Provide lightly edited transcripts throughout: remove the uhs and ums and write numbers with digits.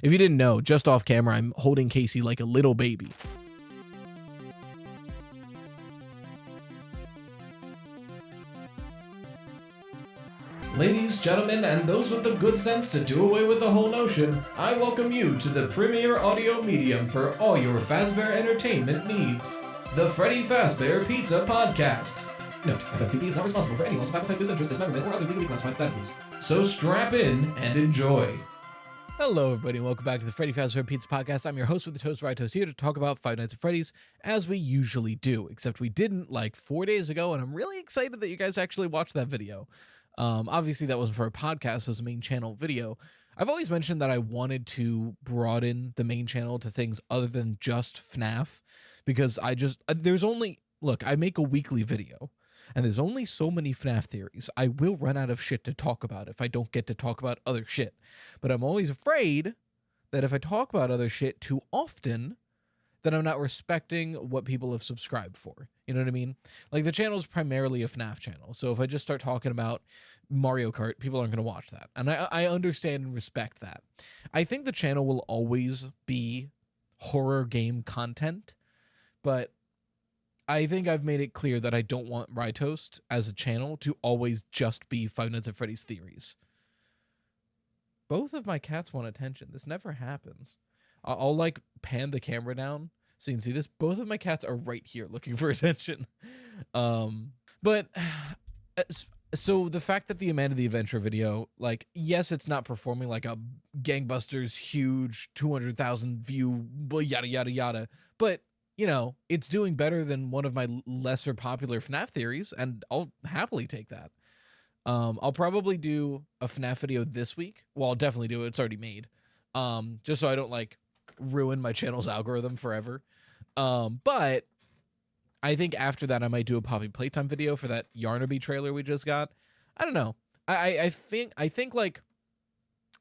If you didn't know, just off camera, I'm holding Casey like a little baby. Ladies, gentlemen, and those with the good sense to do away with the whole notion, I welcome you to the premier audio medium for all your Fazbear entertainment needs. The Freddy Fazbear Pizza Podcast. Note, FFPP is not responsible for any loss of appetite, disinterest, dismemberment, or other legally classified statuses. So strap in and enjoy. Hello, everybody, and welcome back to the Freddy Fazbear Pizza Podcast. I'm your host with the Toast, RyeToast, here to talk about Five Nights at Freddy's, as we usually do, except we didn't like 4 days ago, and I'm really excited that you guys actually watched that video. Obviously, that wasn't for a podcast, it was a main channel video. I've always mentioned that I wanted to broaden the main channel to things other than just FNAF, because I make a weekly video, and there's only so many FNAF theories. I will run out of shit to talk about if I don't get to talk about other shit. But I'm always afraid that if I talk about other shit too often, that I'm not respecting what people have subscribed for. You know what I mean? Like, the channel is primarily a FNAF channel. So if I just start talking about Mario Kart, people aren't going to watch that. And I understand and respect that. I think the channel will always be horror game content, but I think I've made it clear that I don't want RyeToast as a channel to always just be Five Nights at Freddy's theories. Both of my cats want attention. This never happens. I'll like pan the camera down so you can see this. Both of my cats are right here looking for attention. But so the fact that the Amanda the Adventure video, like, yes, it's not performing like a gangbusters huge 200,000 view yada yada yada, but you know, it's doing better than one of my lesser popular FNAF theories, and I'll happily take that. I'll probably do a FNAF video this week. Well, I'll definitely do it. It's already made. Just so I don't like ruin my channel's algorithm forever. But I think after that I might do a Poppy Playtime video for that Yarnaby trailer we just got. I don't know. I think like,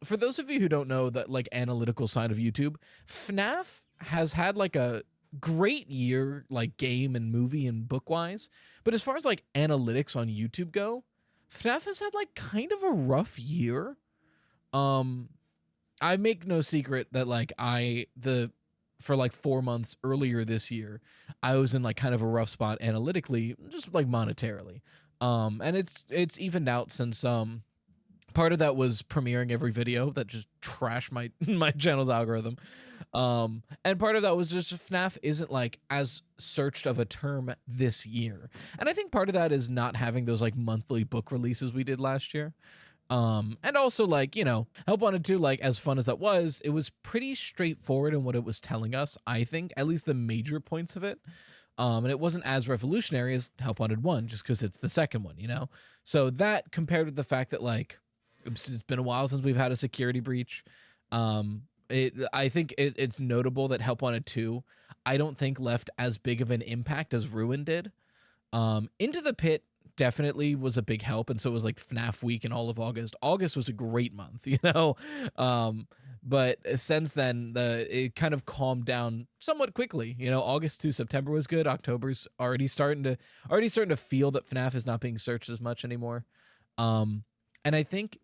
for those of you who don't know that like analytical side of YouTube, FNAF has had like a great year, like game and movie and book wise, but as far as like analytics on YouTube go, FNAF has had like kind of a rough year. I make no secret that like for like 4 months earlier this year, I was in like kind of a rough spot analytically, just like monetarily. And it's evened out since part of that was premiering every video that just trashed my channel's algorithm. And part of that was just FNAF isn't like as searched of a term this year. And I think part of that is not having those like monthly book releases we did last year. And also, like, you know, Help Wanted 2, like, as fun as that was, it was pretty straightforward in what it was telling us, I think, at least the major points of it. And it wasn't as revolutionary as Help Wanted 1, just because it's the second one, you know? So that, compared with the fact that, like, it's been a while since we've had a security breach, I think it's notable that Help Wanted 2, I don't think left as big of an impact as Ruin did. Into the Pit definitely was a big help, and so it was like FNAF week in all of August. August was a great month, you know? But since then, it kind of calmed down somewhat quickly. You know, August to September was good. October's already starting to feel that FNAF is not being searched as much anymore. And I think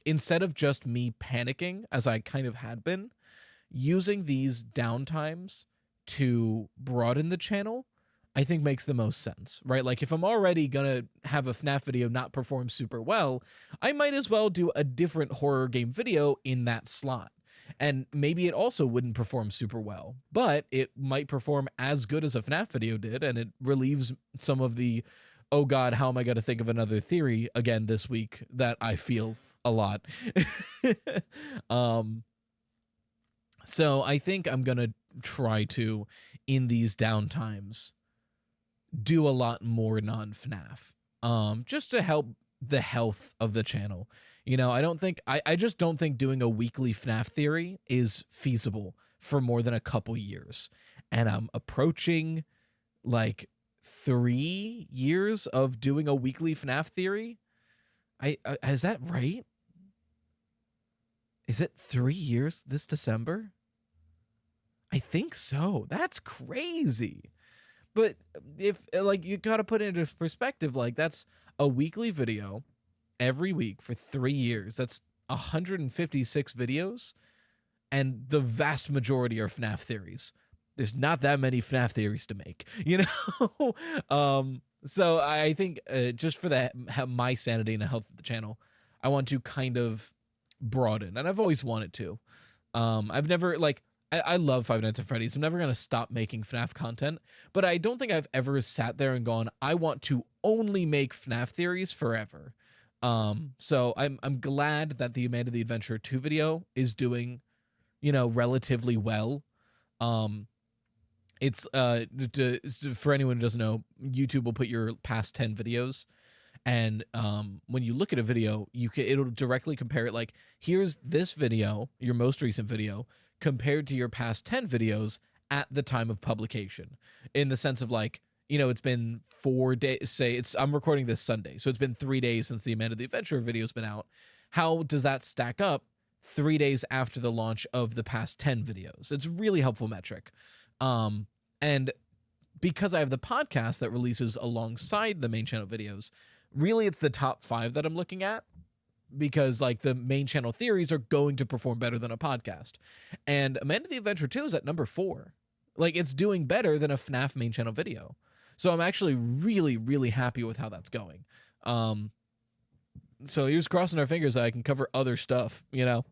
instead of just me panicking, as I kind of had been, using these downtimes to broaden the channel, I think makes the most sense, right? Like, if I'm already gonna have a FNAF video not perform super well, I might as well do a different horror game video in that slot. And maybe it also wouldn't perform super well, but it might perform as good as a FNAF video did, and it relieves some of the, oh god, how am I gonna think of another theory again this week that I feel a lot. So I think I'm gonna try to, in these downtimes, do a lot more non-FNAF, just to help the health of the channel. You know, I just don't think doing a weekly FNAF theory is feasible for more than a couple years. And I'm approaching like 3 years of doing a weekly FNAF theory. Is that right? Is it 3 years this December? I think so. That's crazy. But if, like, you gotta put it into perspective, like, that's a weekly video every week for 3 years. That's 156 videos, and the vast majority are FNAF theories. There's not that many FNAF theories to make, you know? So I think just for my sanity and the health of the channel, I want to kind of broaden, and I've always wanted to. I've never, like, I love Five Nights at Freddy's. I'm never going to stop making FNAF content, but I don't think I've ever sat there and gone, I want to only make FNAF theories forever. So I'm glad that the Amanda the Adventurer 2 video is doing, you know, relatively well. It's for anyone who doesn't know, YouTube will put your past 10 videos, and when you look at a video, it'll directly compare it. Like, here's this video, your most recent video, compared to your past 10 videos at the time of publication, in the sense of, like, you know, it's been 4 days. Say I'm recording this Sunday, so it's been 3 days since the Amanda the Adventurer video's been out. How does that stack up 3 days after the launch of the past 10 videos? It's a really helpful metric. And because I have the podcast that releases alongside the main channel videos, really it's the top 5 that I'm looking at, because, like, the main channel theories are going to perform better than a podcast. And Amanda the Adventurer 2 is at number 4. Like, it's doing better than a FNAF main channel video. So I'm actually really, really happy with how that's going. So here's crossing our fingers that I can cover other stuff, you know?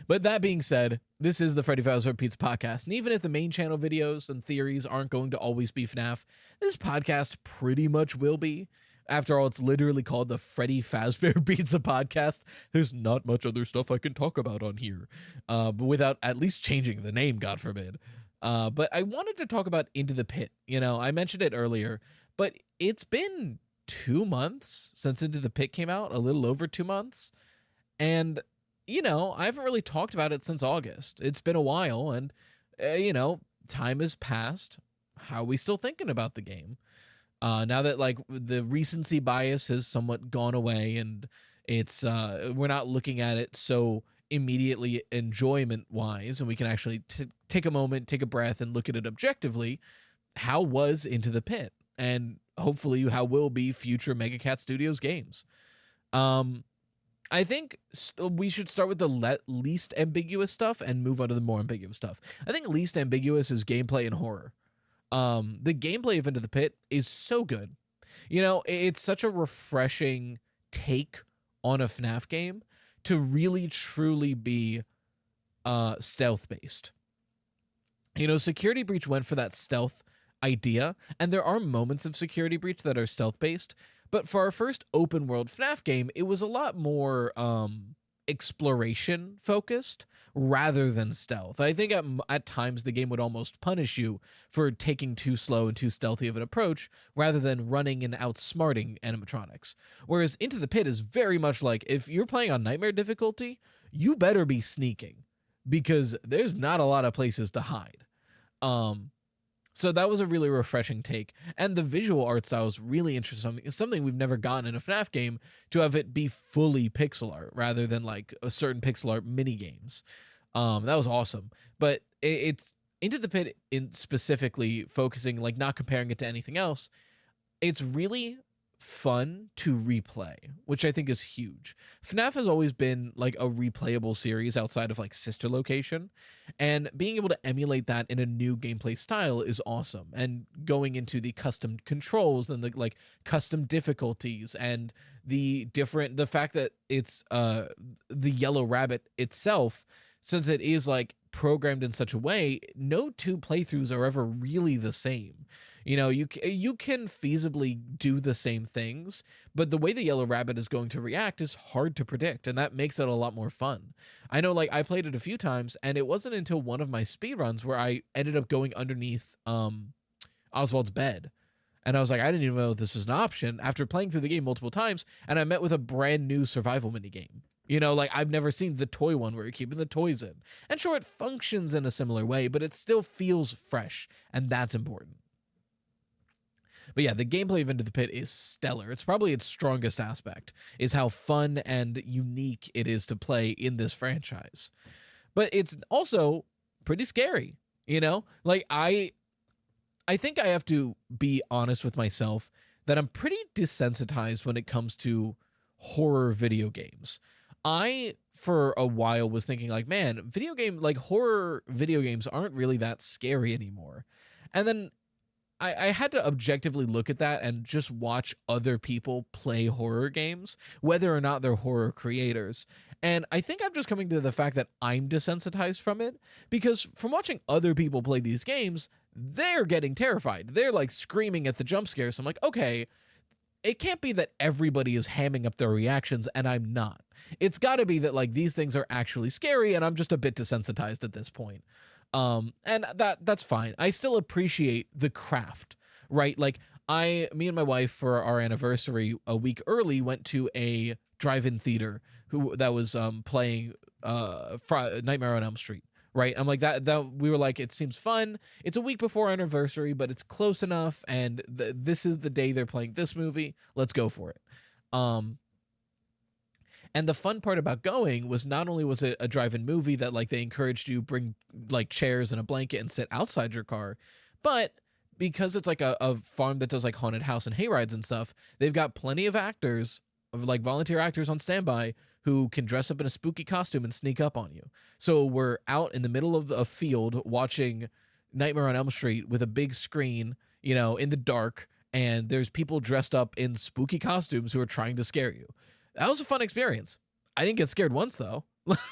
But that being said, this is the Freddy Fazbear Pizza Podcast, and even if the main channel videos and theories aren't going to always be FNAF, this podcast pretty much will be. After all, it's literally called the Freddy Fazbear Pizza Podcast. There's not much other stuff I can talk about on here, but without at least changing the name, God forbid. But I wanted to talk about Into the Pit. You know, I mentioned it earlier, but it's been 2 months since Into the Pit came out, a little over 2 months. And, you know, I haven't really talked about it since August. It's been a while, and, you know, time has passed. How are we still thinking about the game? Now that, like, the recency bias has somewhat gone away, and it's we're not looking at it so immediately enjoyment wise, and we can actually take a moment, take a breath, and look at it objectively. How was Into the Pit, and hopefully how will be future Mega Cat Studios games? I think we should start with the least ambiguous stuff and move on to the more ambiguous stuff. I think least ambiguous is gameplay and horror. The gameplay of Into the Pit is so good. You know, it's such a refreshing take on a FNAF game to really truly be stealth based. You know, Security Breach went for that stealth idea, and there are moments of Security Breach that are stealth based, but for our first open world FNAF game, it was a lot more exploration focused rather than stealth. I think at times the game would almost punish you for taking too slow and too stealthy of an approach rather than running and outsmarting animatronics. Whereas Into the Pit is very much like, if you're playing on Nightmare difficulty, you better be sneaking, because there's not a lot of places to hide. So that was a really refreshing take, and the visual art style is really interesting. It's something we've never gotten in a FNAF game, to have it be fully pixel art rather than like a certain pixel art mini games. That was awesome. But it's Into the Pit in specifically focusing, like, not comparing it to anything else. It's really fun to replay, which I think is huge. FNAF has always been like a replayable series outside of like Sister Location, and being able to emulate that in a new gameplay style is awesome. And going into the custom controls and the like custom difficulties and the fact that it's the Yellow Rabbit itself, since it is like programmed in such a way, no two playthroughs are ever really the same. You know, you can feasibly do the same things, but the way the Yellow Rabbit is going to react is hard to predict, and that makes it a lot more fun. I know, like, I played it a few times, and it wasn't until one of my speedruns where I ended up going underneath Oswald's bed. And I was like, I didn't even know this was an option after playing through the game multiple times, and I met with a brand new survival minigame. You know, like, I've never seen the toy one where you're keeping the toys in. And sure, it functions in a similar way, but it still feels fresh, and that's important. But yeah, the gameplay of Into the Pit is stellar. It's probably its strongest aspect, is how fun and unique it is to play in this franchise. But it's also pretty scary, you know? Like, I think I have to be honest with myself that I'm pretty desensitized when it comes to horror video games. I, for a while, was thinking like, man, horror video games aren't really that scary anymore. And then I had to objectively look at that and just watch other people play horror games, whether or not they're horror creators. And I think I'm just coming to the fact that I'm desensitized from it, because from watching other people play these games, they're getting terrified. They're like screaming at the jump scares. So I'm like, okay, it can't be that everybody is hamming up their reactions and I'm not. It's got to be that like these things are actually scary and I'm just a bit desensitized at this point. And that's fine. I still appreciate the craft, right? Like me and my wife for our anniversary a week early went to a drive-in theater that was playing Nightmare on Elm Street. Right. I'm like that we were like, it seems fun. It's a week before our anniversary, but it's close enough. And this is the day they're playing this movie. Let's go for it. And the fun part about going was not only was it a drive-in movie that like they encouraged you bring like chairs and a blanket and sit outside your car, but because it's like a farm that does like haunted house and hayrides and stuff, they've got plenty of actors, of like volunteer actors on standby who can dress up in a spooky costume and sneak up on you. So we're out in the middle of a field watching Nightmare on Elm Street with a big screen, you know, in the dark, and there's people dressed up in spooky costumes who are trying to scare you. That was a fun experience. I didn't get scared once though.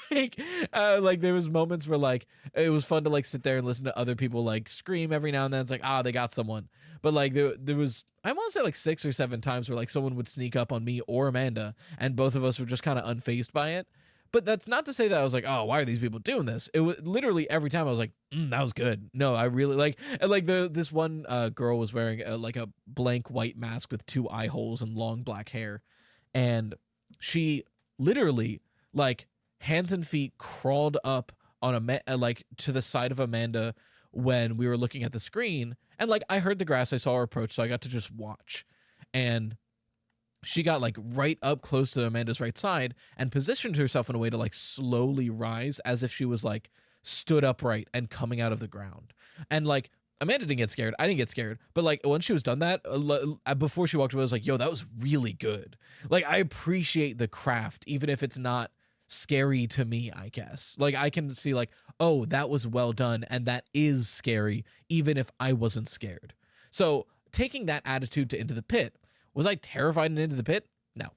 Like there was moments where like it was fun to like sit there and listen to other people like scream every now and then. It's like, they got someone. But like there was, I want to say like 6 or 7 times where like someone would sneak up on me or Amanda and both of us were just kind of unfazed by it. But that's not to say that I was like, oh, why are these people doing this? It was literally every time I was like, that was good. No, I really like, and like this one girl was wearing like a blank white mask with 2 eye holes and long black hair. And she literally like hands and feet crawled up on like to the side of Amanda when we were looking at the screen. And like I heard the grass, I saw her approach, so I got to just watch. And she got like right up close to Amanda's right side and positioned herself in a way to like slowly rise as if she was like stood upright and coming out of the ground. And like Amanda didn't get scared. I didn't get scared. But like once she was done that, before she walked away, I was like, yo, that was really good. Like I appreciate the craft, even if it's not scary to me, I guess. Like I can see like, oh, that was well done. And that is scary, even if I wasn't scared. So taking that attitude to Into the Pit, was I terrified in Into the Pit? No.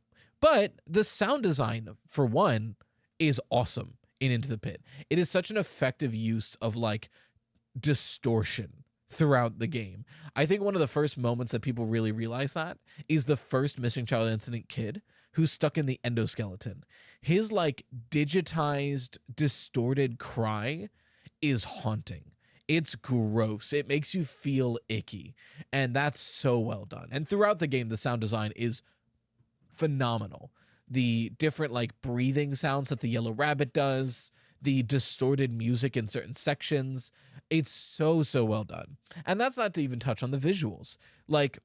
But the sound design, for one, is awesome in Into the Pit. It is such an effective use of like distortion throughout the game. I think one of the first moments that people really realize that is the first missing child incident kid who's stuck in the endoskeleton. His like digitized, distorted cry is haunting. It's gross. It makes you feel icky. And that's so well done. And throughout the game, the sound design is phenomenal. The different like breathing sounds that the yellow rabbit does, the distorted music in certain sections. It's so well done. And that's not to even touch on the visuals. Like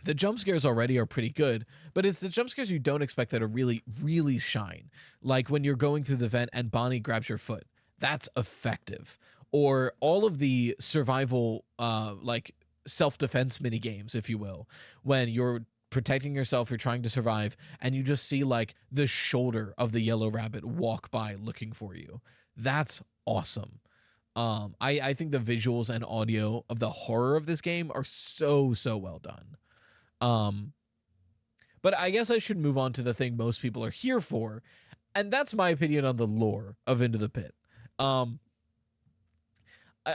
the jump scares already are pretty good, but it's the jump scares you don't expect that are really, really shine. Like when you're going through the vent and Bonnie grabs your foot. That's effective. Or all of the survival, like self-defense mini games, if you will, when you're protecting yourself, you're trying to survive, and you just see like the shoulder of the yellow rabbit walk by looking for you. That's awesome. I think the visuals and audio of the horror of this game are so well done. But I guess I should move on to the thing most people are here for, and that's my opinion on the lore of Into the Pit.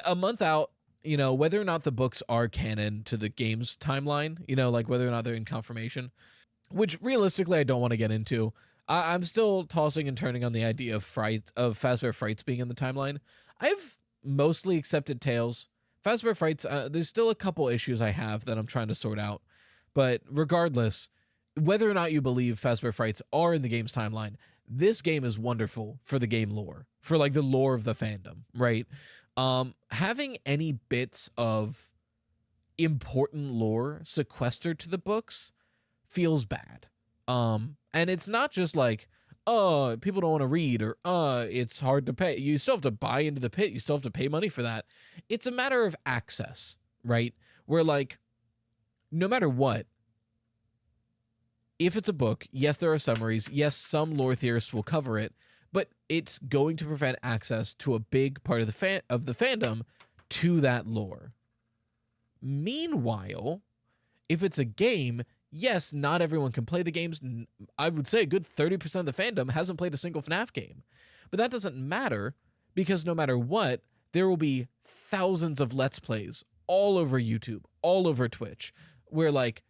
A month out, you know, whether or not the books are canon to the game's timeline, you know, like whether or not they're in confirmation, which realistically I don't want to get into. I'm still tossing and turning on the idea of Fazbear Frights being in the timeline. I've mostly accepted Tales. Fazbear Frights, there's still a couple issues I have that I'm trying to sort out. But regardless, whether or not you believe Fazbear Frights are in the game's timeline, this game is wonderful for the game lore, for like the lore of the fandom, right? Having any bits of important lore sequestered to the books feels bad. And it's not just like, oh, people don't want to read, or it's hard to pay. You still have to buy into the pit. You still have to pay money for that. It's a matter of access, right? Where like, no matter what, if it's a book, yes, there are summaries. Yes, some lore theorists will cover it, but it's going to prevent access to a big part of the fandom to that lore. Meanwhile, if it's a game, yes, not everyone can play the games. I would say a good 30% of the fandom hasn't played a single FNAF game. But that doesn't matter, because no matter what, there will be thousands of Let's Plays all over YouTube, all over Twitch, where, like,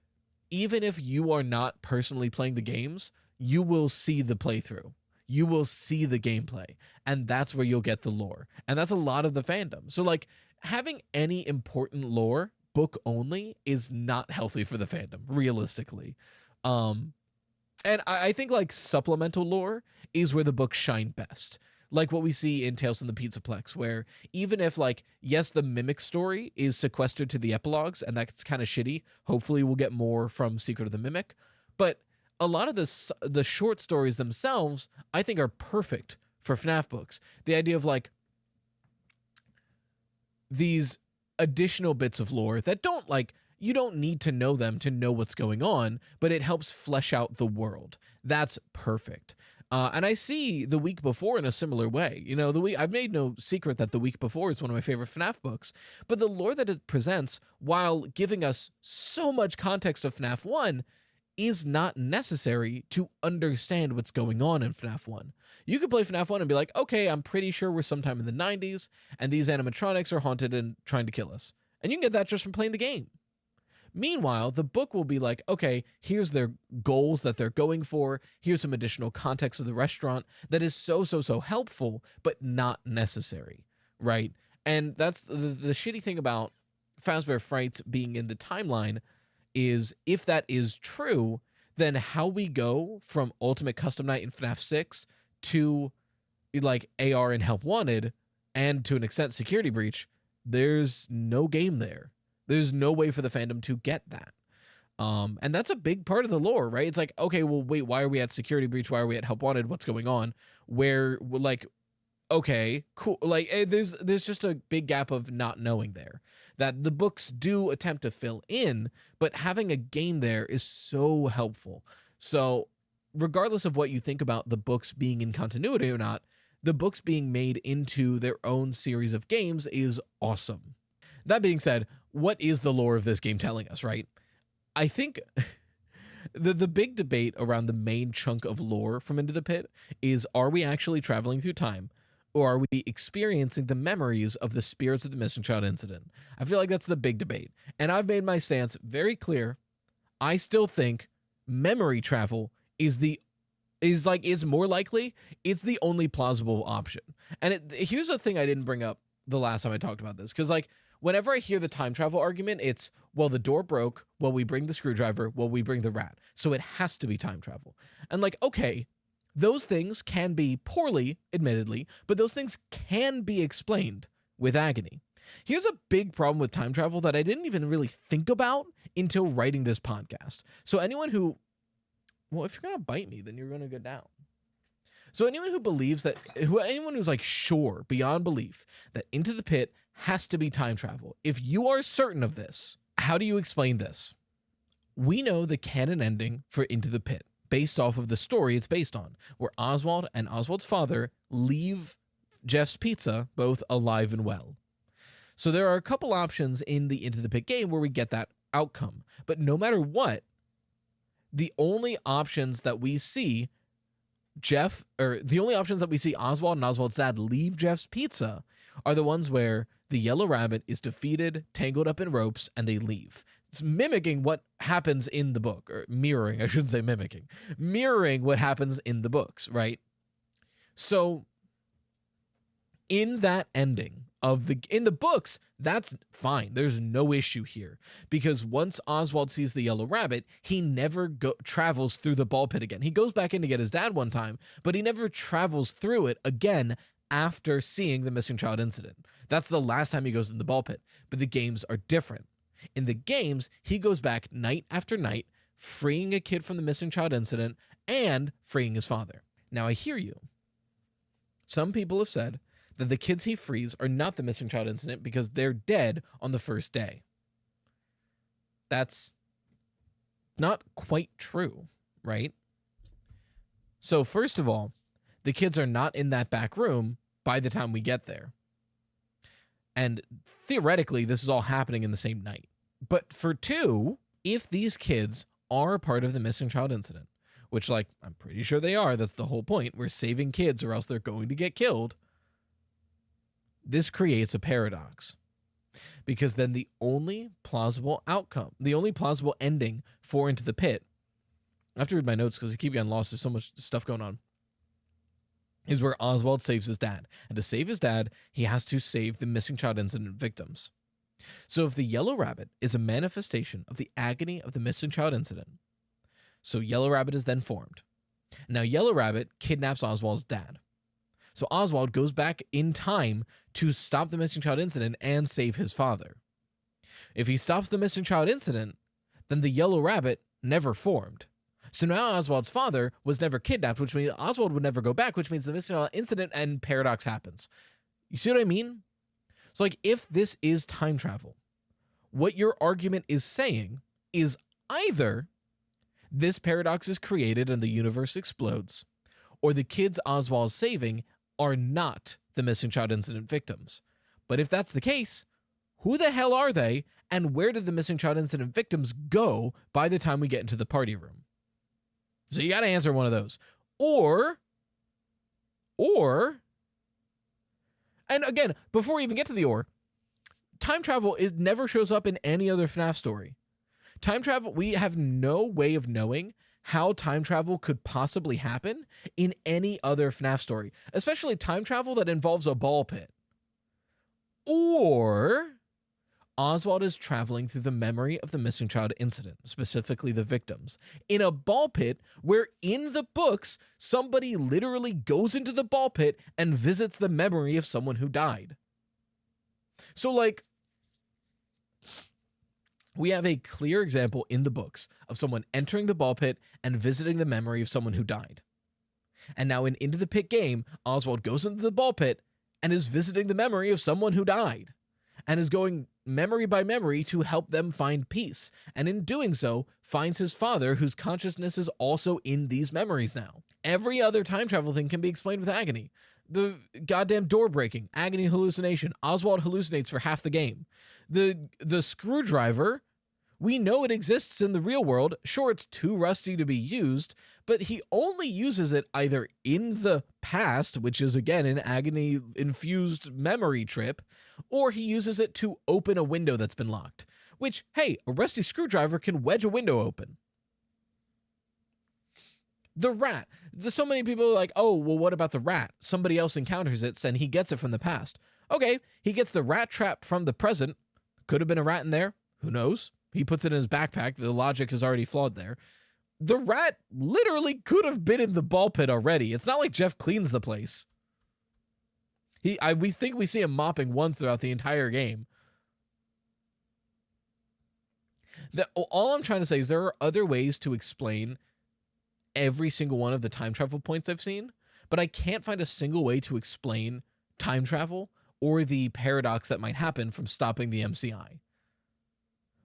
even if you are not personally playing the games, you will see the playthrough. You will see the gameplay, and that's where you'll get the lore. And that's a lot of the fandom. So, like, having any important lore, book only, is not healthy for the fandom, realistically. And I think, like, supplemental lore is where the books shine best. Like what we see in Tales from the Pizzaplex, where even if, like, yes, the Mimic story is sequestered to the epilogues, and that's kind of shitty. Hopefully we'll get more from Secret of the Mimic. But a lot of the short stories themselves, I think, are perfect for FNAF books. The idea of, like, these additional bits of lore that don't, like, you don't need to know them to know what's going on, but it helps flesh out the world. That's perfect. And I see The Week Before in a similar way. You know, I've made no secret that The Week Before is one of my favorite FNAF books, but the lore that it presents, while giving us so much context of FNAF 1, is not necessary to understand what's going on in FNAF 1. You could play FNAF 1 and be like, okay, I'm pretty sure we're sometime in the 90s, and these animatronics are haunted and trying to kill us. And you can get that just from playing the game. Meanwhile, the book will be like, okay, here's their goals that they're going for. Here's some additional context of the restaurant that is so helpful, but not necessary, right? And that's the shitty thing about Fazbear Frights being in the timeline is, if that is true, then how we go from Ultimate Custom Night in FNAF 6 to, like, AR and Help Wanted, and to an extent Security Breach, there's no game there. There's no way for the fandom to get that. And that's a big part of the lore, right? It's like, okay, well, wait, why are we at Security Breach? Why are we at Help Wanted? What's going on? Where, like, okay, cool. Like, there's just a big gap of not knowing there that the books do attempt to fill in, but having a game there is so helpful. So regardless of what you think about the books being in continuity or not, the books being made into their own series of games is awesome. That being said, what is the lore of this game telling us, right? I think the big debate around the main chunk of lore from Into the Pit is, are we actually traveling through time, or are we experiencing the memories of the spirits of the missing child incident? I feel like that's the big debate. And I've made my stance very clear. I still think memory travel is more likely. It's the only plausible option. And here's the thing I didn't bring up the last time I talked about this, because, like, whenever I hear the time travel argument, it's, well, the door broke, well, we bring the screwdriver, well, we bring the rat, so it has to be time travel. And, like, okay, those things can be poorly, admittedly, but those things can be explained with agony. Here's a big problem with time travel that I didn't even really think about until writing this podcast. So anyone who, well, if you're going to bite me, then you're going to go down. So anyone who believes that, anyone who's, like, sure beyond belief that Into the Pit has to be time travel, if you are certain of this, how do you explain this? We know the canon ending for Into the Pit based off of the story it's based on, where Oswald and Oswald's father leave Jeff's Pizza both alive and well. So there are a couple options in the Into the Pit game where we get that outcome. But no matter what, the only options that we see Oswald and Oswald's dad leave Jeff's Pizza are the ones where the yellow rabbit is defeated, tangled up in ropes, and they leave. It's mimicking what happens in the book, or mirroring, I shouldn't say mimicking, mirroring what happens in the books, right? So in that ending in the books, that's fine. There's no issue here, because once Oswald sees the yellow rabbit, he never travels through the ball pit again. He goes back in to get his dad one time, but he never travels through it again after seeing the missing child incident. That's the last time he goes in the ball pit. But the games are different. In the games, he goes back night after night, freeing a kid from the missing child incident and freeing his father. Now, I hear you. Some people have said that the kids he frees are not the missing child incident because they're dead on the first day. That's not quite true, right? So first of all, the kids are not in that back room by the time we get there. And theoretically, this is all happening in the same night. But for 2, if these kids are a part of the missing child incident, which, like, I'm pretty sure they are, that's the whole point, we're saving kids or else they're going to get killed, this creates a paradox. Because then the only plausible outcome, the only plausible ending for Into the Pit, I have to read my notes because I keep getting lost, there's so much stuff going on, is where Oswald saves his dad. And to save his dad, he has to save the missing child incident victims. So if the Yellow Rabbit is a manifestation of the agony of the missing child incident, so Yellow Rabbit is then formed. Now Yellow Rabbit kidnaps Oswald's dad. So Oswald goes back in time to stop the missing child incident and save his father. If he stops the missing child incident, then the Yellow Rabbit never formed. So now Oswald's father was never kidnapped, which means Oswald would never go back, which means the missing child incident and paradox happens. You see what I mean? So, like, if this is time travel, what your argument is saying is either this paradox is created and the universe explodes, or the kids Oswald's saving are not the missing child incident victims. But if that's the case, who the hell are they, and where did the missing child incident victims go by the time we get into the party room? So you got to answer one of those. Or, and again, before we even get to the or, time travel never shows up in any other FNAF story. Time travel, we have no way of knowing how time travel could possibly happen in any other FNAF story, especially time travel that involves a ball pit. Or Oswald is traveling through the memory of the missing child incident, specifically the victims, in a ball pit where in the books, somebody literally goes into the ball pit and visits the memory of someone who died. So, like, we have a clear example in the books of someone entering the ball pit and visiting the memory of someone who died. And now in Into the Pit game, Oswald goes into the ball pit and is visiting the memory of someone who died, and is going memory by memory to help them find peace. And in doing so, finds his father, whose consciousness is also in these memories now. Every other time travel thing can be explained with agony. The goddamn door breaking, agony hallucination. Oswald hallucinates for half the game. The screwdriver, we know it exists in the real world. Sure, it's too rusty to be used, but he only uses it either in the past, which is again an agony-infused memory trip, or he uses it to open a window that's been locked. Which, hey, a rusty screwdriver can wedge a window open. The rat. So many people are like, oh, well, what about the rat? Somebody else encounters it, and he gets it from the past. Okay, he gets the rat trap from the present. Could have been a rat in there. Who knows? He puts it in his backpack. The logic is already flawed there. The rat literally could have been in the ball pit already. It's not like Jeff cleans the place. We think we see him mopping once throughout the entire game. All I'm trying to say is there are other ways to explain every single one of the time travel points I've seen, but I can't find a single way to explain time travel or the paradox that might happen from stopping the MCI.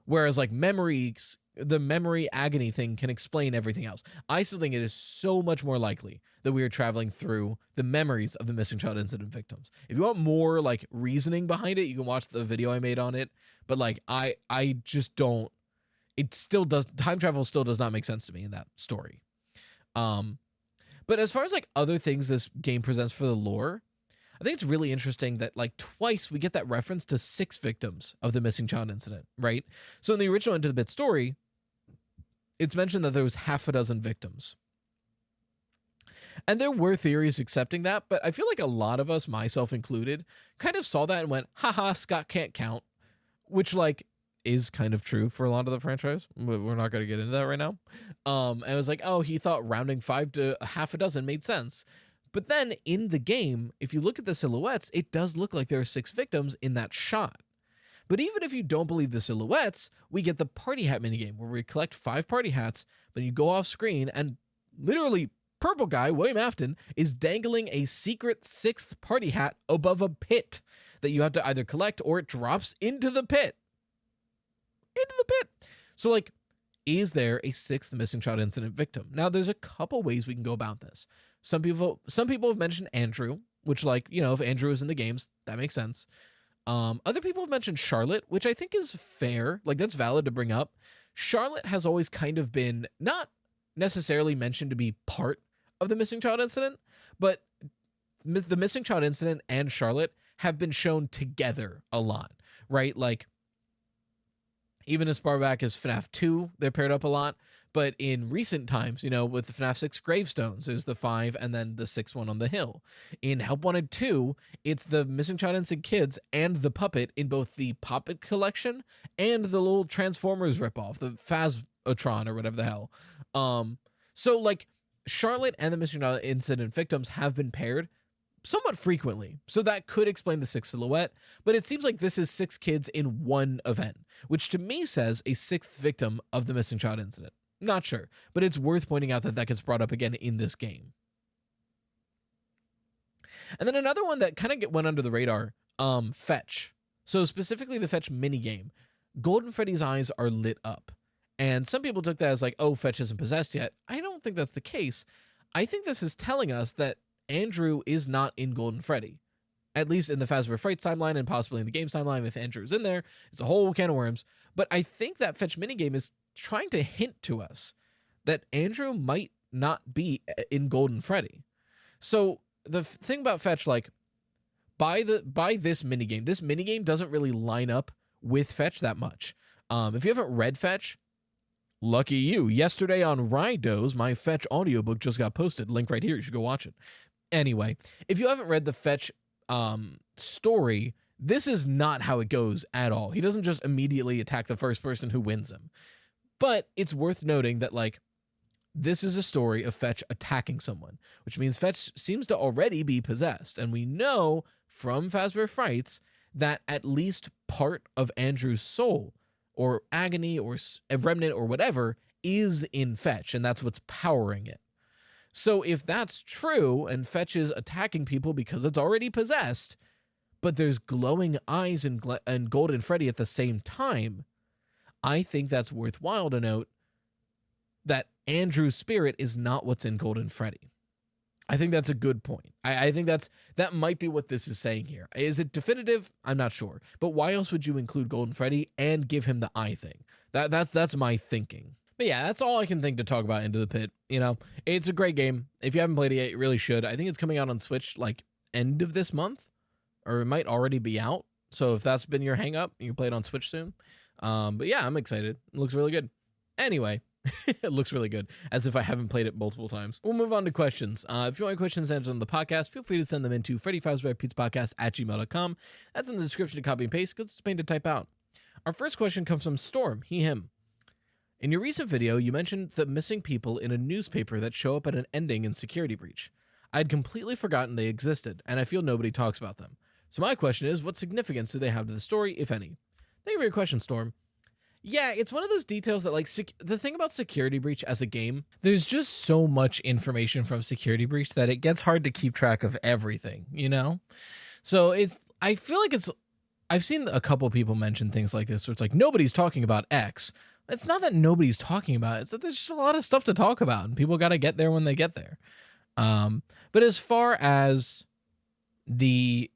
Whereas, like, the memory agony thing can explain everything else. I still think it is so much more likely that we are traveling through the memories of the missing child incident victims. If you want more, like, reasoning behind it, you can watch the video I made on it. But, like, I just don't. It still does. Time travel still does not make sense to me in that story. But as far as, like, other things this game presents for the lore, I think it's really interesting that, like, twice we get that reference to 6 victims of the missing child incident, right? So in the original Into the Pit story, it's mentioned that there was half a dozen victims. And there were theories accepting that, but I feel like a lot of us, myself included, kind of saw that and went, haha, Scott can't count, which, like, is kind of true for a lot of the franchise. We're not going to get into that right now. And it was like, oh, he thought rounding 5 to half a dozen made sense. But then in the game, if you look at the silhouettes, it does look like there are 6 victims in that shot. But even if you don't believe the silhouettes, we get the party hat minigame where we collect 5 party hats, but you go off screen and literally purple guy, William Afton, is dangling a secret 6th party hat above a pit that you have to either collect or it drops into the pit. Into the pit. So, like, is there a sixth missing child incident victim? Now, there's a couple ways we can go about this. Some people have mentioned Andrew, which, like, you know, if Andrew is in the games, that makes sense. Other people have mentioned Charlotte, which I think is fair. Like, that's valid to bring up. Charlotte has always kind of been not necessarily mentioned to be part of the missing child incident, but the missing child incident and Charlotte have been shown together a lot, right? Like, even as far back as FNAF 2, they're paired up a lot. But in recent times, you know, with the FNAF 6 gravestones, there's the 5 and then the 6th one on the hill. In Help Wanted 2, it's the missing child innocent kids and the puppet in both the puppet collection and the little Transformers ripoff, the Phasmatron or whatever the hell. So, like, Charlotte and the missing child incident victims have been paired somewhat frequently, so that could explain the 6th silhouette, but it seems like this is 6 kids in one event, which to me says a 6th victim of the missing child incident. Not sure, but it's worth pointing out that that gets brought up again in this game. And then another one that kind of went under the radar, Fetch. So specifically the Fetch minigame. Golden Freddy's eyes are lit up, and some people took that as like, oh, Fetch isn't possessed yet. I don't think that's the case. I think this is telling us that Andrew is not in Golden Freddy, at least in the Fazbear Frights timeline and possibly in the game's timeline. If Andrew's in there, it's a whole can of worms. But I think that Fetch minigame is trying to hint to us that Andrew might not be in Golden Freddy. So the thing about Fetch, like, by this minigame doesn't really line up with Fetch that much. If you haven't read Fetch, lucky you. Yesterday on RyeToast, my Fetch audiobook just got posted. Link right here. You should go watch it. Anyway, if you haven't read the Fetch story, this is not how it goes at all. He doesn't just immediately attack the first person who wins him. But it's worth noting that, like, this is a story of Fetch attacking someone, which means Fetch seems to already be possessed. And we know from Fazbear Frights that at least part of Andrew's soul or agony or a remnant or whatever is in Fetch, and that's what's powering it. So if that's true, and Fetch is attacking people because it's already possessed, but there's glowing eyes and Golden Freddy at the same time, I think that's worthwhile to note that Andrew's spirit is not what's in Golden Freddy. I think that's a good point. I think that might be what this is saying here. Is it definitive? I'm not sure. But why else would you include Golden Freddy and give him the eye thing? That's my thinking. But yeah, that's all I can think to talk about Into the Pit. You know, it's a great game. If you haven't played it yet, you really should. I think it's coming out on Switch like end of this month, or it might already be out. So if that's been your hang up, you can play it on Switch soon. But yeah, I'm excited. It looks really good. Anyway, it looks really good, as if I haven't played it multiple times. We'll move on to questions. If you want questions answered on the podcast, feel free to send them into Freddy Fazbear Pizza Podcast @gmail.com. That's in the description to copy and paste, because it's pain to type out. Our first question comes from Storm, him. In your recent video, you mentioned the missing people in a newspaper that show up at an ending in Security Breach. I had completely forgotten they existed, and I feel nobody talks about them. So my question is, what significance do they have to the story, if any? Thank you for your question, Storm. Yeah, it's one of those details that, like, the thing about Security Breach as a game, there's just so much information from Security Breach that it gets hard to keep track of everything, you know? So I feel like I've seen a couple people mention things like this, where it's like, nobody's talking about X. It's not that nobody's talking about it. It's that there's just a lot of stuff to talk about, and people got to get there when they get there. But as far as the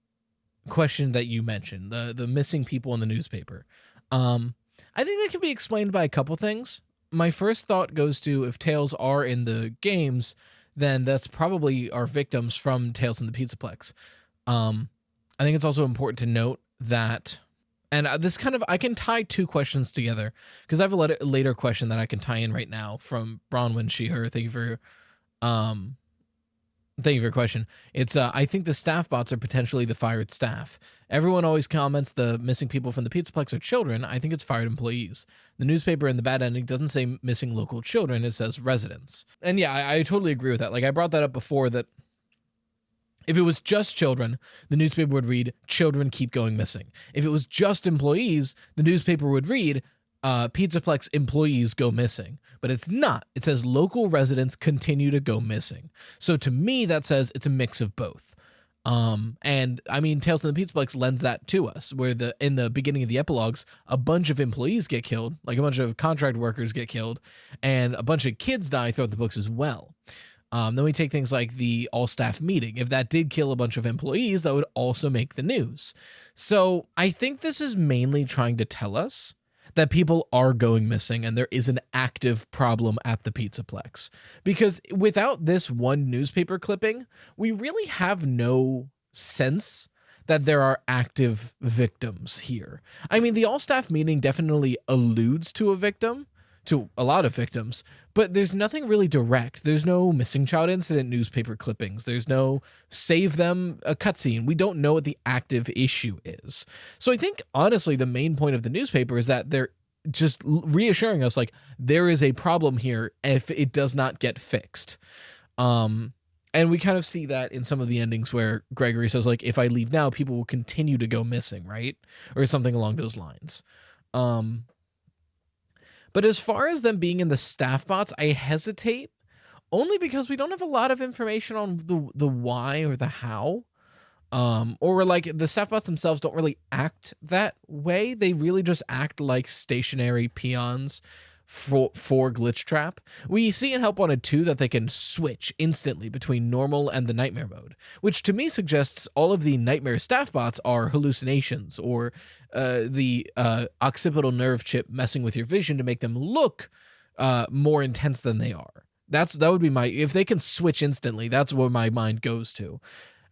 question that you mentioned, the missing people in the newspaper, I think that can be explained by a couple things. My first thought goes to, if Tails are in the games, then that's probably our victims from Tales in the Pizzaplex. I think it's also important to note that, and this kind of, I can tie two questions together, because I have a later question that I can tie in right now from Bronwyn She-Her. Thank you for your question. It's, I think the staff bots are potentially the fired staff. Everyone always comments the missing people from the Pizzaplex are children. I think it's fired employees. The newspaper in the bad ending doesn't say missing local children. It says residents. And yeah, I totally agree with that. Like, I brought that up before, that if it was just children, the newspaper would read, children keep going missing. If it was just employees, the newspaper would read, Pizzaplex employees go missing. But it's not. It says local residents continue to go missing. So to me, that says it's a mix of both. And I mean, Tales from the Pizzaplex lends that to us, where in the beginning of the epilogues, a bunch of employees get killed, like a bunch of contract workers get killed, and a bunch of kids die throughout the books as well. Then we take things like the all-staff meeting. If that did kill a bunch of employees, that would also make the news. So I think this is mainly trying to tell us that people are going missing and there is an active problem at the Pizzaplex. Because without this one newspaper clipping, we really have no sense that there are active victims here. I mean, the all-staff meeting definitely alludes to a lot of victims, but there's nothing really direct. There's no missing child incident newspaper clippings. There's no save them a cutscene. We don't know what the active issue is. So I think, honestly, the main point of the newspaper is that they're just reassuring us, like, there is a problem here if it does not get fixed. And we kind of see that in some of the endings where Gregory says, like, if I leave now, people will continue to go missing, right? Or something along those lines. But as far as them being in the staff bots, I hesitate only because we don't have a lot of information on the why or the how. Or like the staff bots themselves don't really act that way. They really just act like stationary peons for Glitchtrap. We see in Help Wanted 2 that they can switch instantly between normal and the nightmare mode, which to me suggests all of the nightmare staff bots are hallucinations or the occipital nerve chip messing with your vision to make them look more intense than they are. That would be if they can switch instantly, that's where my mind goes to.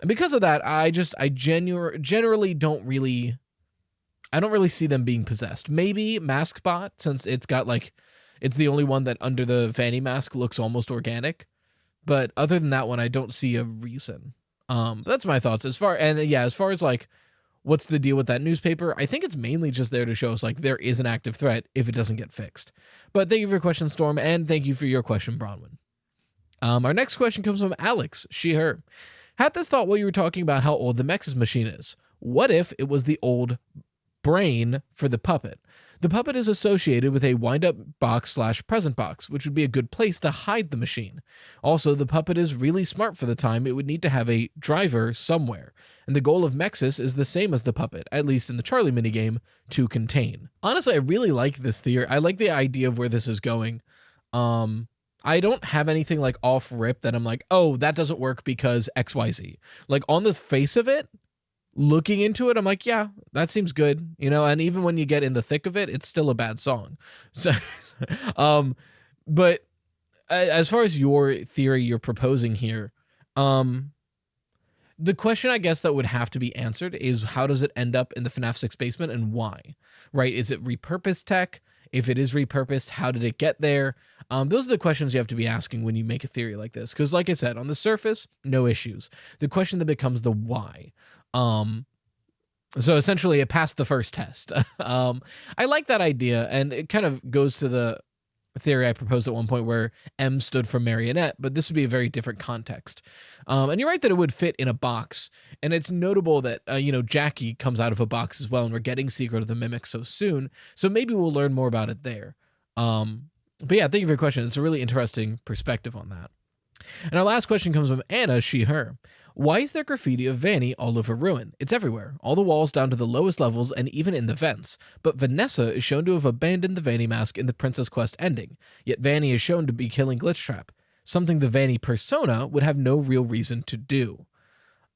And because of that, I generally don't really see them being possessed. Maybe MaskBot, since it's the only one that under the Vanny mask looks almost organic. But other than that one, I don't see a reason. That's my thoughts as far as like, what's the deal with that newspaper? I think it's mainly just there to show us like there is an active threat if it doesn't get fixed. But thank you for your question, Storm, and thank you for your question, Bronwyn. Our next question comes from Alex, she, her. Had this thought while you were talking about how old the MXES machine is. What if it was the old brain for the puppet? The puppet is associated with a wind-up box / present box, which would be a good place to hide the machine. Also, the puppet is really smart for the time. It would need to have a driver somewhere. And the goal of MXES is the same as the puppet, at least in the Charlie minigame, to contain. Honestly, I really like this theory. I like the idea of where this is going. I don't have anything like off rip that I'm like, oh, that doesn't work because XYZ. Like on the face of it, looking into it, I'm like, yeah, that seems good, and even when you get in the thick of it, it's still a bad song. So, but as far as your theory you're proposing here, the question I guess that would have to be answered is how does it end up in the FNAF 6 basement and why, right? Is it repurposed tech? If it is repurposed, how did it get there? Those are the questions you have to be asking when you make a theory like this. Because like I said, on the surface, no issues. The question that becomes the why. So essentially it passed the first test. I like that idea, and it kind of goes to the theory I proposed at one point where M stood for marionette, but this would be a very different context. And you're right that it would fit in a box, and it's notable that, Jackie comes out of a box as well, and we're getting Secret of the Mimic so soon, so maybe we'll learn more about it there. But yeah, thank you for your question. It's a really interesting perspective on that. And our last question comes from Anna, she, her. Why is there graffiti of Vanny all over Ruin? It's everywhere, all the walls down to the lowest levels and even in the vents. But Vanessa is shown to have abandoned the Vanny mask in the Princess Quest ending, yet Vanny is shown to be killing Glitchtrap, something the Vanny persona would have no real reason to do.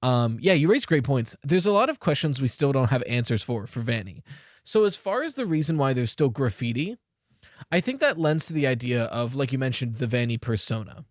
Yeah, you raise great points. There's a lot of questions we still don't have answers for Vanny. So as far as the reason why there's still graffiti, I think that lends to the idea of, like you mentioned, the Vanny persona.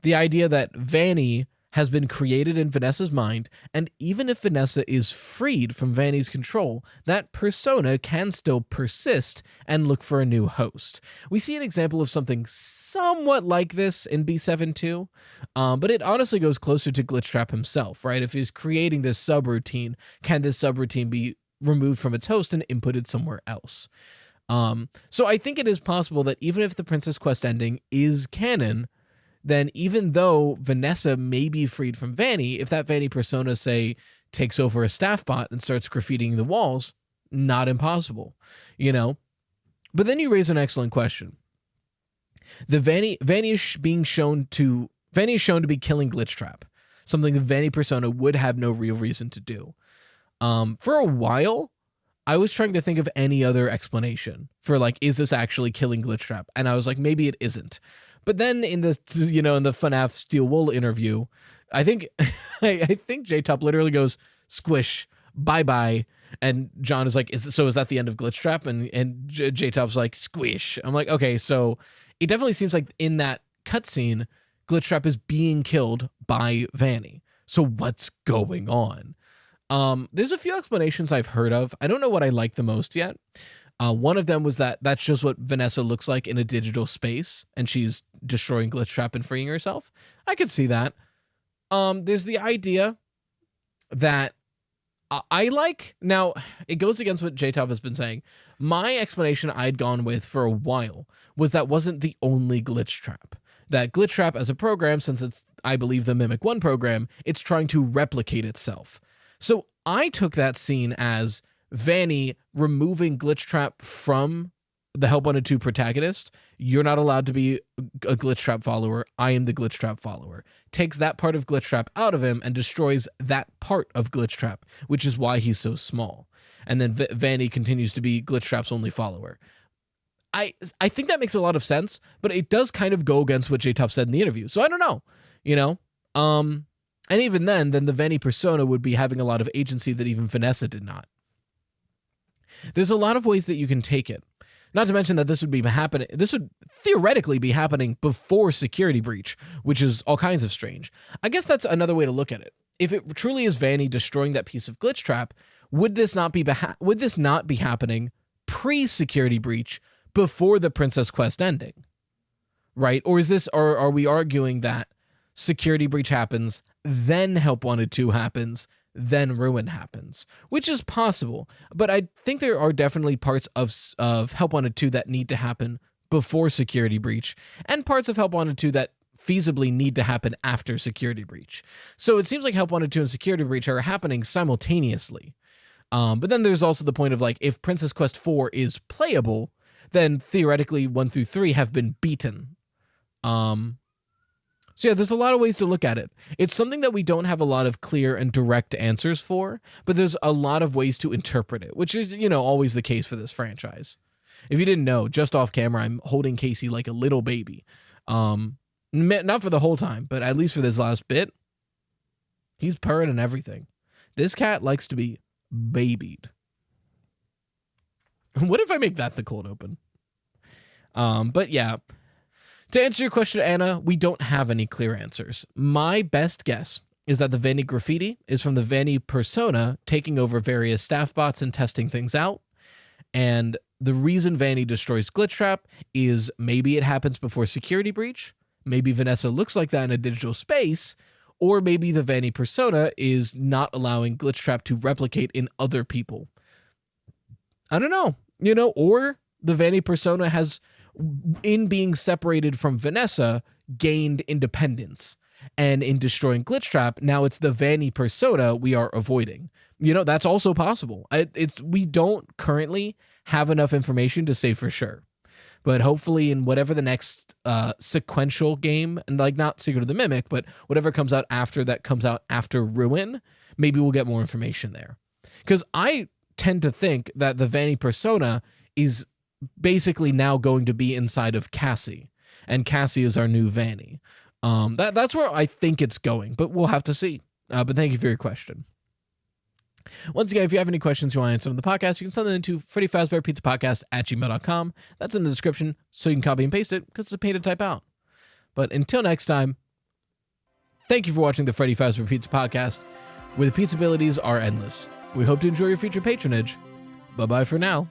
The idea that Vanny has been created in Vanessa's mind, and even if Vanessa is freed from Vanny's control, that persona can still persist and look for a new host. We see an example of something somewhat like this in B7 too, but it honestly goes closer to Glitchtrap himself, right? If he's creating this subroutine, can this subroutine be removed from its host and inputted somewhere else? So I think it is possible that even if the Princess Quest ending is canon, then even though Vanessa may be freed from Vanny, if that Vanny persona, say, takes over a staff bot and starts graffitiing the walls, not impossible, But then you raise an excellent question. Vanny is shown to be killing Glitchtrap. something the Vanny persona would have no real reason to do. For a while, I was trying to think of any other explanation for like, is this actually killing Glitchtrap? And I was like, maybe it isn't. But then in the, in the FNAF Steel Wool interview, I think I think J-Top literally goes, squish, bye-bye. And John is like, is that the end of Glitchtrap? And J-Top's like, squish. I'm like, okay, so it definitely seems like in that cutscene, Glitchtrap is being killed by Vanny. So what's going on? There's a few explanations I've heard of. I don't know what I like the most yet. One of them was that that's just what Vanessa looks like in a digital space, and she's destroying Glitchtrap and freeing herself. I could see that. There's the idea that I like. Now, it goes against what J-Top has been saying. My explanation I'd gone with for a while was that wasn't the only Glitchtrap. That Glitchtrap as a program, since it's, I believe, the Mimic 1 program, it's trying to replicate itself. So I took that scene as Vanny removing Glitchtrap from the Help Wanted 2 protagonist. You're not allowed to be a Glitchtrap follower. I am the Glitchtrap follower. Takes that part of Glitchtrap out of him and destroys that part of Glitchtrap, which is why he's so small. And then Vanny continues to be Glitchtrap's only follower. I think that makes a lot of sense, but it does kind of go against what J-Top said in the interview. So I don't know, and even then the Vanny persona would be having a lot of agency that even Vanessa did not. There's a lot of ways that you can take it. Not to mention that this would theoretically be happening before Security Breach, which is all kinds of strange. I guess that's another way to look at it. If it truly is Vanny destroying that piece of Glitchtrap, would this not be happening pre-Security Breach, before the Princess Quest ending? Right? Or are we arguing that Security Breach happens, then Help Wanted 2 happens, then Ruin happens, which is possible. But I think there are definitely parts of Help Wanted 2 that need to happen before Security Breach, and parts of Help Wanted 2 that feasibly need to happen after Security Breach. So it seems like Help Wanted 2 and Security Breach are happening simultaneously. But then there's also the point of like, if Princess Quest 4 is playable, then theoretically 1 through 3 have been beaten. So yeah, there's a lot of ways to look at it. It's something that we don't have a lot of clear and direct answers for, but there's a lot of ways to interpret it, which is, always the case for this franchise. If you didn't know, just off camera, I'm holding Casey like a little baby. Not for the whole time, but at least for this last bit, he's purring and everything. This cat likes to be babied. What if I make that the cold open? But yeah, to answer your question, Anna, we don't have any clear answers. My best guess is that the Vanny graffiti is from the Vanny persona taking over various staff bots and testing things out. And the reason Vanny destroys Glitchtrap is maybe it happens before Security Breach. Maybe Vanessa looks like that in a digital space. Or maybe the Vanny persona is not allowing Glitchtrap to replicate in other people. I don't know. Or the Vanny persona has, in being separated from Vanessa, gained independence. And in destroying Glitchtrap, now it's the Vanny persona we are avoiding. That's also possible. We don't currently have enough information to say for sure. But hopefully in whatever the next sequential game, and like not Secret of the Mimic, but whatever comes out after Ruin, maybe we'll get more information there. Because I tend to think that the Vanny persona is basically now going to be inside of Cassie, and Cassie is our new Vanny. That's where I think it's going, but we'll have to see. But thank you for your question. Once again, if you have any questions you want to answer on the podcast, you can send them to Freddy Fazbear Pizza Podcast @gmail.com. That's in the description, so you can copy and paste it because it's a pain to type out. But until next time, thank you for watching the Freddy Fazbear Pizza Podcast, where the pizza abilities are endless. We hope to enjoy your future patronage. Bye-bye for now.